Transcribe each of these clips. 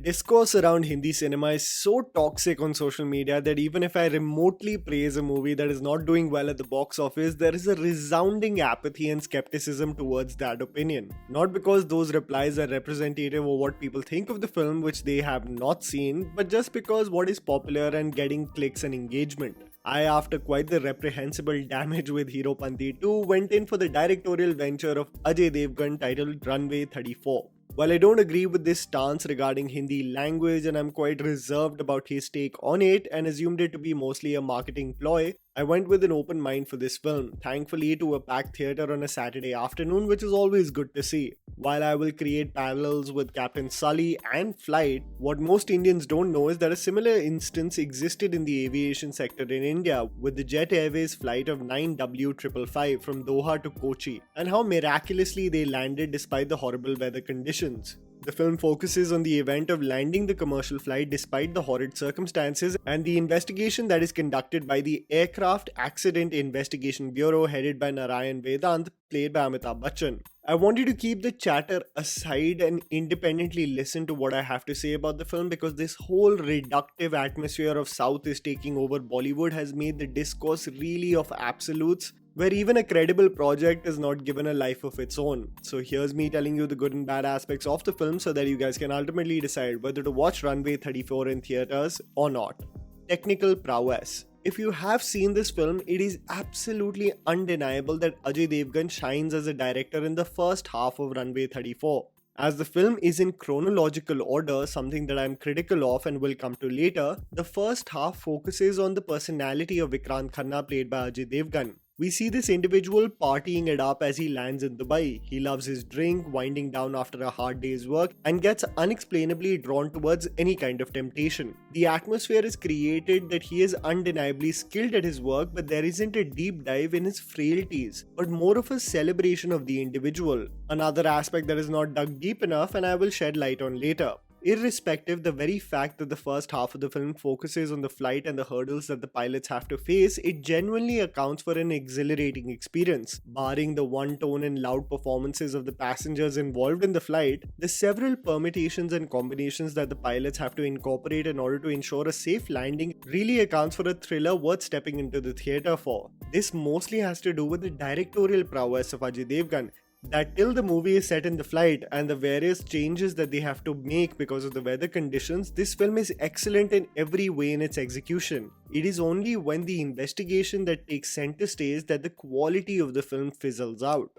Discourse around Hindi cinema is so toxic on social media that even if I remotely praise a movie that is not doing well at the box office, there is a resounding apathy and skepticism towards that opinion. Not because those replies are representative of what people think of the film, which they have not seen, but just because what is popular and getting clicks and engagement. I, after quite the reprehensible damage with Hero Panti 2, went in for the directorial venture of Ajay Devgn titled Runway 34. While I don't agree with this stance regarding Hindi language and I'm quite reserved about his take on it and assumed it to be mostly a marketing ploy, I went with an open mind for this film, thankfully to a packed theatre on a Saturday afternoon, which is always good to see. While I will create parallels with Captain Sully and Flight, what most Indians don't know is that a similar instance existed in the aviation sector in India with the Jet Airways flight of 9W555 from Doha to Kochi, and how miraculously they landed despite the horrible weather conditions. The film focuses on the event of landing the commercial flight despite the horrid circumstances and the investigation that is conducted by the Aircraft Accident Investigation Bureau headed by Narayan Vedant, played by Amitabh Bachchan. I want you to keep the chatter aside and independently listen to what I have to say about the film, because this whole reductive atmosphere of South is taking over Bollywood has made the discourse really of absolutes, where even a credible project is not given a life of its own. So here's me telling you the good and bad aspects of the film so that you guys can ultimately decide whether to watch Runway 34 in theaters or not. Technical prowess. If you have seen this film, it is absolutely undeniable that Ajay Devgn shines as a director in the first half of Runway 34. As the film is in chronological order, something that I am critical of and will come to later, the first half focuses on the personality of Vikrant Khanna, played by Ajay Devgn. We see this individual partying it up as he lands in Dubai. He loves his drink, winding down after a hard day's work, and gets unexplainably drawn towards any kind of temptation. The atmosphere is created that he is undeniably skilled at his work, but there isn't a deep dive in his frailties, but more of a celebration of the individual. Another aspect that is not dug deep enough, and I will shed light on later. Irrespective, the very fact that the first half of the film focuses on the flight and the hurdles that the pilots have to face, it genuinely accounts for an exhilarating experience. Barring the one-tone and loud performances of the passengers involved in the flight, the several permutations and combinations that the pilots have to incorporate in order to ensure a safe landing really accounts for a thriller worth stepping into the theatre for. This mostly has to do with the directorial prowess of Ajay Devgn, that till the movie is set in the flight and the various changes that they have to make because of the weather conditions, this film is excellent in every way in its execution. It is only when the investigation that takes center stage that the quality of the film fizzles out.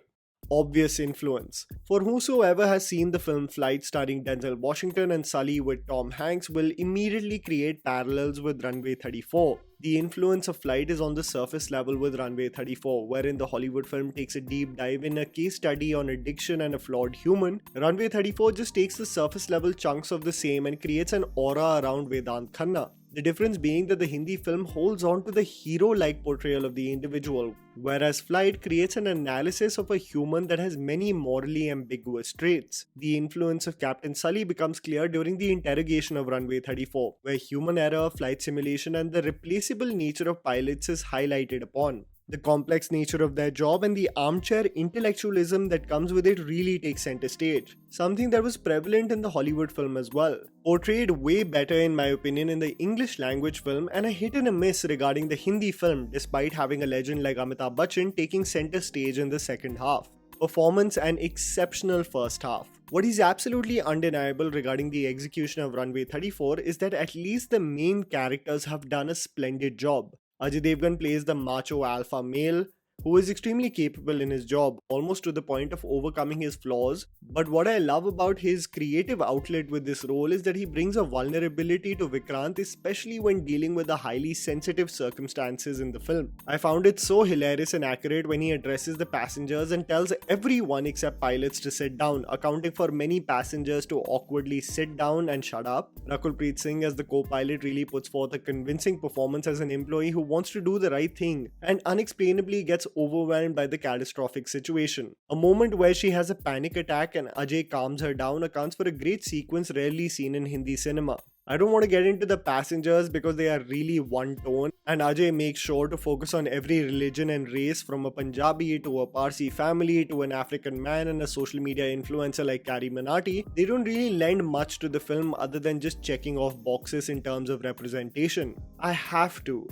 Obvious influence. For whosoever has seen the film Flight starring Denzel Washington and Sully with Tom Hanks will immediately create parallels with Runway 34. The influence of Flight is on the surface level with Runway 34, wherein the Hollywood film takes a deep dive in a case study on addiction and a flawed human. Runway 34 just takes the surface level chunks of the same and creates an aura around Vedant Khanna. The difference being that the Hindi film holds on to the hero-like portrayal of the individual, whereas Flight creates an analysis of a human that has many morally ambiguous traits. The influence of Captain Sully becomes clear during the interrogation of Runway 34, where human error, flight simulation, and the replaceable nature of pilots is highlighted upon. The complex nature of their job and the armchair intellectualism that comes with it really takes center stage, something that was prevalent in the Hollywood film as well. Portrayed way better in my opinion in the English language film, and a hit and a miss regarding the Hindi film despite having a legend like Amitabh Bachchan taking center stage in the second half. Performance and exceptional first half. What is absolutely undeniable regarding the execution of Runway 34 is that at least the main characters have done a splendid job. Ajay Devgn plays the macho alpha male who is extremely capable in his job, almost to the point of overcoming his flaws. But what I love about his creative outlet with this role is that he brings a vulnerability to Vikrant, especially when dealing with the highly sensitive circumstances in the film. I found it so hilarious and accurate when he addresses the passengers and tells everyone except pilots to sit down, accounting for many passengers to awkwardly sit down and shut up. Rakul Preet Singh as the co-pilot really puts forth a convincing performance as an employee who wants to do the right thing and unexplainably gets overwhelmed by the catastrophic situation. A moment where she has a panic attack and Ajay calms her down accounts for a great sequence rarely seen in Hindi cinema. I don't want to get into the passengers because they are really one tone, and Ajay makes sure to focus on every religion and race, from a Punjabi to a Parsi family to an African man and a social media influencer like Carrie Minati. They don't really lend much to the film other than just checking off boxes in terms of representation. I have to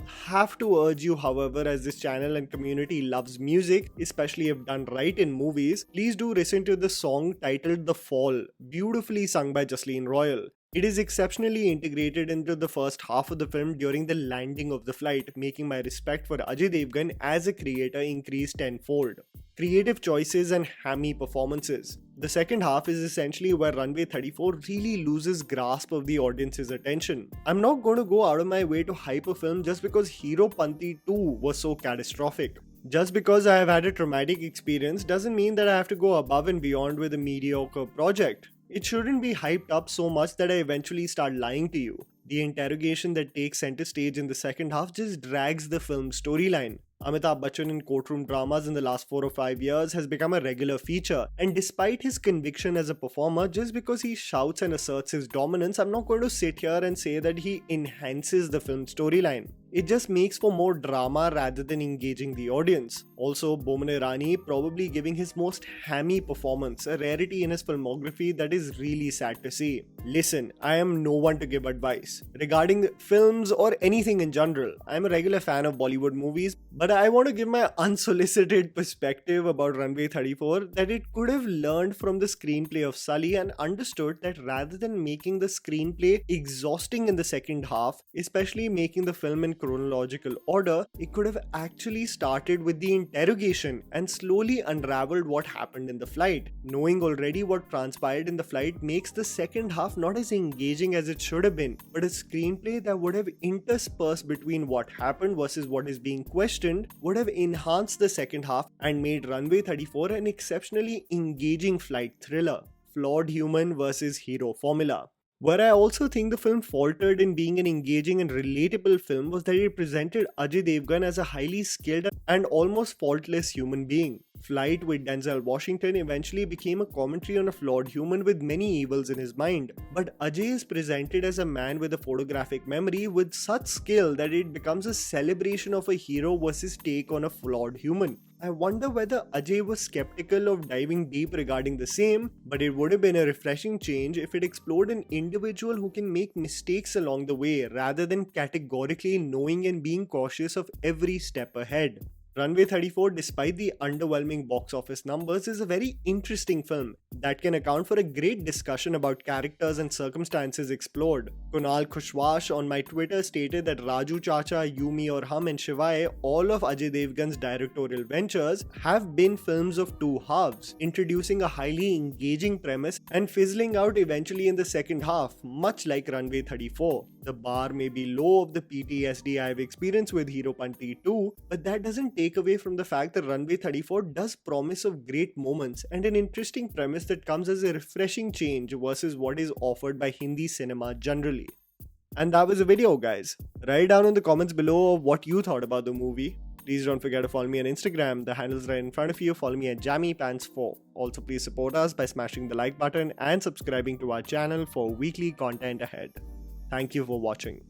urge you, however, as this channel and community loves music, especially if done right in movies, please do listen to the song titled The Fall, beautifully sung by Jasleen Royal. It is exceptionally integrated into the first half of the film during the landing of the flight, making my respect for Ajay Devgn as a creator increase tenfold. Creative choices and hammy performances. The second half is essentially where Runway 34 really loses grasp of the audience's attention. I'm not going to go out of my way to hype a film just because Hero Panti 2 was so catastrophic. Just because I have had a traumatic experience doesn't mean that I have to go above and beyond with a mediocre project. It shouldn't be hyped up so much that I eventually start lying to you. The interrogation that takes center stage in the second half just drags the film's storyline. Amitabh Bachchan in courtroom dramas in the last 4 or 5 years has become a regular feature, and despite his conviction as a performer, just because he shouts and asserts his dominance, I'm not going to sit here and say that he enhances the film's storyline. It just makes for more drama rather than engaging the audience. Also, Boman Irani probably giving his most hammy performance, a rarity in his filmography that is really sad to see. Listen, I am no one to give advice regarding films or anything in general. I am a regular fan of Bollywood movies, but I want to give my unsolicited perspective about Runway 34 that it could have learned from the screenplay of Sully and understood that rather than making the screenplay exhausting in the second half, especially making the film in chronological order, it could have actually started with the interrogation and slowly unraveled what happened in the flight. Knowing already what transpired in the flight makes the second half not as engaging as it should have been, but a screenplay that would have interspersed between what happened versus what is being questioned would have enhanced the second half and made Runway 34 an exceptionally engaging flight thriller. Flawed human versus hero formula. Where I also think the film faltered in being an engaging and relatable film was that it presented Ajay Devgn as a highly skilled and almost faultless human being. Flight with Denzel Washington eventually became a commentary on a flawed human with many evils in his mind, but Ajay is presented as a man with a photographic memory with such skill that it becomes a celebration of a hero versus take on a flawed human. I wonder whether Ajay was skeptical of diving deep regarding the same, but it would have been a refreshing change if it explored an individual who can make mistakes along the way rather than categorically knowing and being cautious of every step ahead. Runway 34, despite the underwhelming box office numbers, is a very interesting film that can account for a great discussion about characters and circumstances explored. Kunal Kushwash on my Twitter stated that Raju Chacha, Yumi Aur Hum and Shivai, all of Ajay Devgn's directorial ventures, have been films of two halves, introducing a highly engaging premise and fizzling out eventually in the second half, much like Runway 34. The bar may be low of the PTSD I've experienced with Hero Panti 2, but that doesn't take away from the fact that Runway 34 does promise of great moments and an interesting premise that comes as a refreshing change versus what is offered by Hindi cinema generally. And that was the video, guys. Write down in the comments below what you thought about the movie. Please don't forget to follow me on Instagram. The handle's right in front of you. Follow me at JammyPants4. Also, please support us by smashing the like button and subscribing to our channel for weekly content ahead. Thank you for watching.